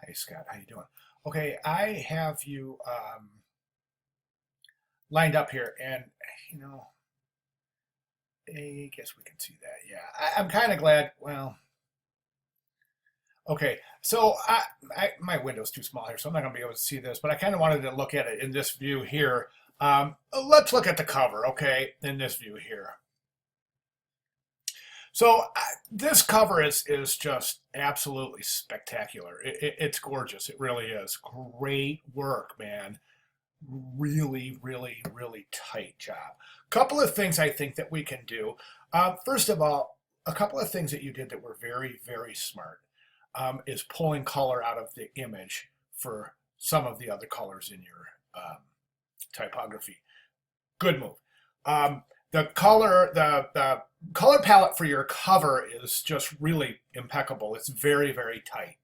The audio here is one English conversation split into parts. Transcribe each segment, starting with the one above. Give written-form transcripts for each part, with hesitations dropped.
Hey Scott, how you doing? Okay, I have you lined up here, and you know, I guess we can see that. Yeah, I'm kind of glad. Well, okay, so my window's too small here, so I'm not gonna be able to see this, but I kind of wanted to look at it in this view here. Let's look at the cover, okay, in this view here. So this cover is just absolutely spectacular. It's gorgeous. It really is. Great work, man. Really, really, really tight job. Couple of things I think that we can do. First of all, a couple of things that you did that were very, very smart is pulling color out of the image for some of the other colors in your typography. Good move. The color palette for your cover is just really impeccable. It's very, very tight.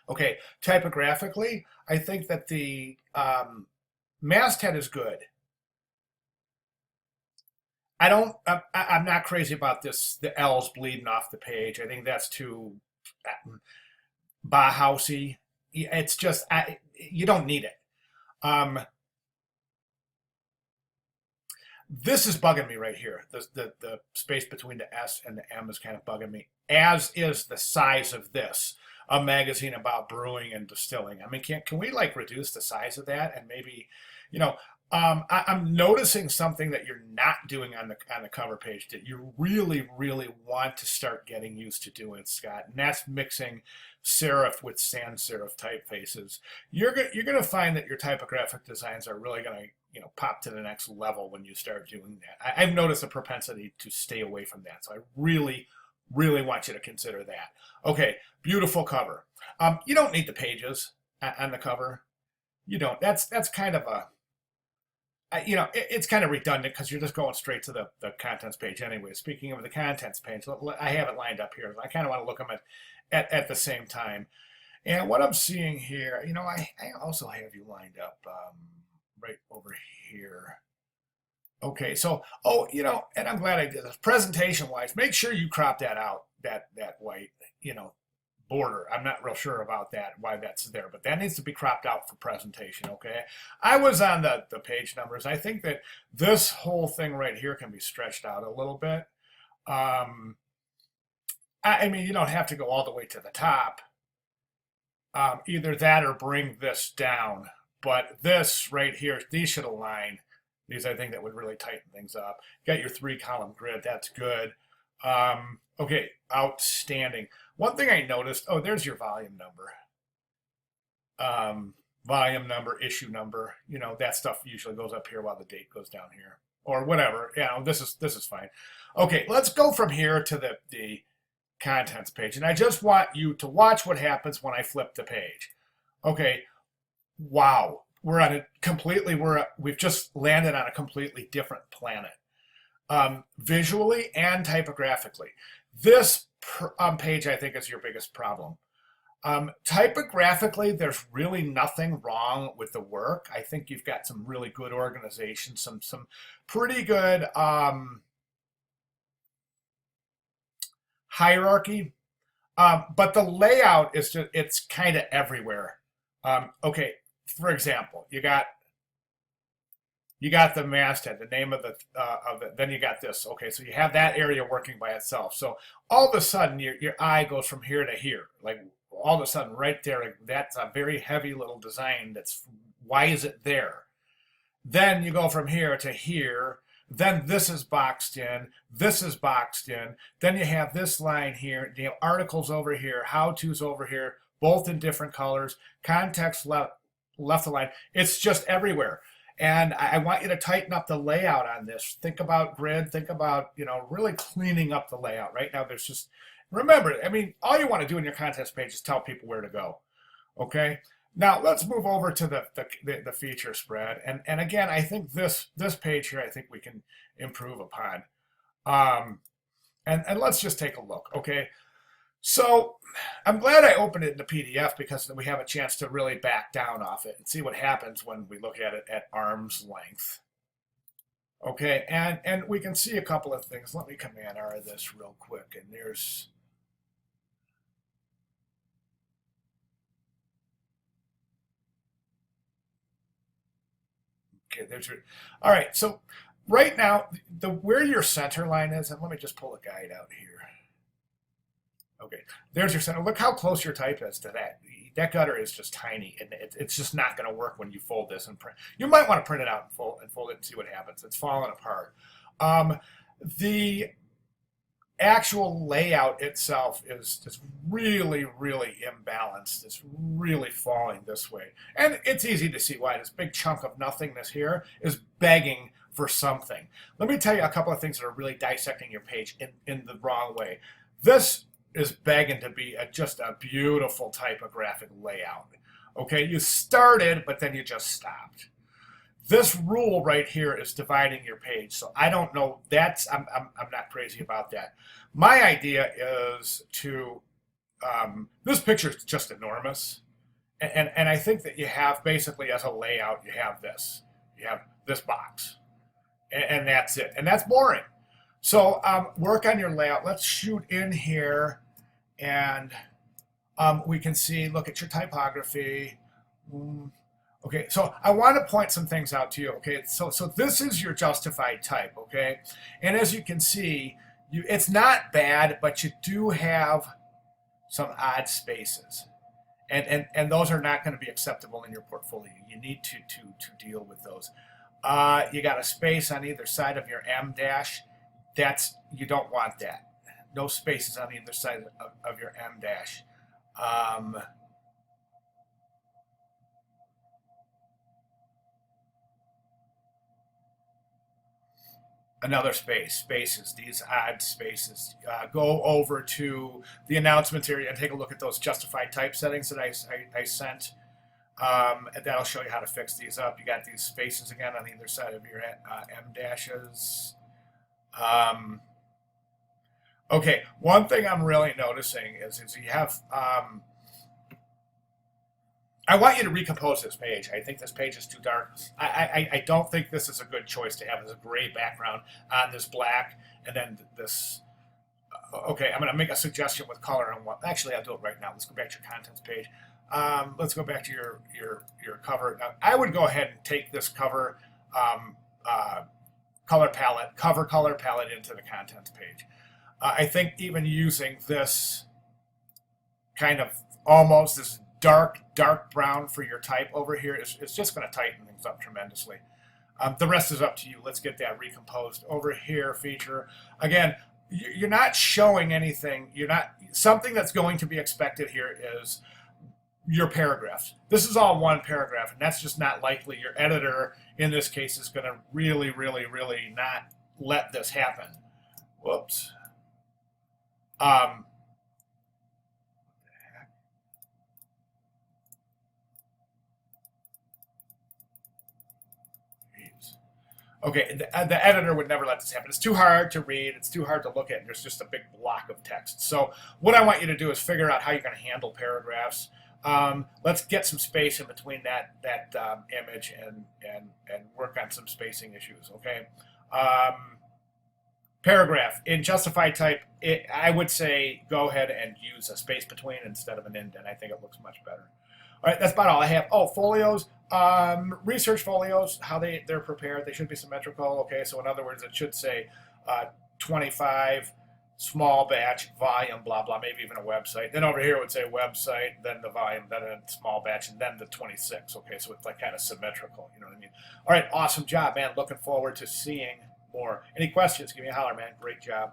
Okay, typographically, I think that the masthead is good. I'm not crazy about this. The L's bleeding off the page. I think that's too Bauhausy. It's just you don't need it. This is bugging me right here. The space between the S and the M is kind of bugging me. As is the size of this, a magazine about brewing and distilling. I mean, can we like reduce the size of that and maybe, you know, I'm noticing something that you're not doing on the cover page that you really, really want to start getting used to doing, Scott, and that's mixing serif with sans serif typefaces. You're gonna find that your typographic designs are really gonna pop to the next level when you start doing that. I've noticed a propensity to stay away from that, so I really, really want you to consider that. Okay, beautiful cover. You don't need the pages on the cover. You don't. That's kind of a it's kind of redundant because you're just going straight to the contents page anyway. Speaking of the contents page, I have it lined up here. I kind of want to look them at the same time. And what I'm seeing here, I also have you lined up right over here. Okay, so, and I'm glad I did this. Presentation wise, make sure you crop that out, that white, border. I'm not real sure about that, why that's there, but that needs to be cropped out for presentation, okay? I was on the page numbers. I think that this whole thing right here can be stretched out a little bit. I mean, you don't have to go all the way to the top. Either that or bring this down. But this right here, these should align. These, I think, that would really tighten things up. Got your 3-column grid. That's good. Okay, outstanding. One thing I noticed, oh, there's your volume number. Volume number, issue number, that stuff usually goes up here while the date goes down here. Or whatever. This is fine. Okay, let's go from here to the contents page. And I just want you to watch what happens when I flip the page. Okay, wow. We've just landed on a completely different planet. Visually and typographically. This page, I think, is your biggest problem. Typographically, there's really nothing wrong with the work. I think you've got some really good organization, some pretty good hierarchy, but the layout is it's kind of everywhere. Okay, for example, you got the masthead, the name of it. Then you got this. Okay, so you have that area working by itself. So all of a sudden, your eye goes from here to here. Like all of a sudden, right there, that's a very heavy little design. Why is it there? Then you go from here to here. Then this is boxed in. This is boxed in. Then you have this line here. You have articles over here. How-tos over here, both in different colors. Context left align. It's just everywhere. And I want you to tighten up the layout on this. Think about grid. Think about, really cleaning up the layout. Right now, there's just, remember, I mean, all you want to do in your contents page is tell people where to go. Okay? Now, let's move over to the feature spread. And again, I think this page here, I think we can improve upon. And let's just take a look. Okay? So I'm glad I opened it in the PDF because we have a chance to really back down off it and see what happens when we look at it at arm's length. Okay, and we can see a couple of things. Let me Command R this real quick, and there's Okay, there's your. All right, so right now, the where your center line is, and let me just pull a guide out here. Okay, there's your center. Look how close your type is to that. That gutter is just tiny, and it's just not going to work when you fold this and print. You might want to print it out and fold it and see what happens. It's falling apart. The actual layout itself is just really, really imbalanced. It's really falling this way. And it's easy to see why. This big chunk of nothingness here is begging for something. Let me tell you a couple of things that are really dissecting your page in the wrong way. This is begging to be just a beautiful typographic layout. Okay, you started, but then you just stopped. This rule right here is dividing your page. So I don't know, I'm not crazy about that. My idea is to, this picture is just enormous. And I think that you have basically as a layout, you have this box and that's it. And that's boring. So work on your layout. Let's shoot in here and we can see, look at your typography. Okay, so I want to point some things out to you. Okay, so this is your justified type. Okay, and as you can see, it's not bad, but you do have some odd spaces, and those are not going to be acceptable in your portfolio. You need to deal with those. You got a space on either side of your M dash. You don't want that. No spaces on either side of your M dash. Another spaces, these odd spaces. Go over to the announcements area and take a look at those justified type settings that I sent. And that'll show you how to fix these up. You got these spaces again on either side of your M dashes. Okay, one thing I'm really noticing is you have, I want you to recompose this page. I think this page is too dark. I don't think this is a good choice to have this gray background on this black and then this. Okay, I'm going to make a suggestion with color on what. Actually, I'll do it right now. Let's go back to your contents page. Let's go back to your cover. Now, I would go ahead and take this cover color palette into the contents page. I think even using this kind of almost this dark brown for your type over here is just going to tighten things up tremendously. The rest is up to you. Let's get that recomposed. Over here, feature. Again, you're not showing anything. Something that's going to be expected here is your paragraphs. This is all one paragraph, and that's just not likely. Your editor, in this case, is going to really, really, really not let this happen. Whoops. Okay, the editor would never let this happen. It's too hard to read. It's too hard to look at. And there's just a big block of text. So what I want you to do is figure out how you're going to handle paragraphs. Let's get some space in between that image and work on some spacing issues. Okay. Paragraph in justified type. I would say go ahead and use a space between instead of an indent. I think it looks much better. All right, that's about all I have. Oh, folios. Research folios, how they're prepared. They should be symmetrical. Okay, so in other words, it should say 25, small batch, volume, blah, blah, maybe even a website. Then over here it would say website, then the volume, then a small batch, and then the 26. Okay, so it's like kind of symmetrical. You know what I mean? All right, awesome job, man. Looking forward to seeing more. Any questions? Give me a holler, man. Great job.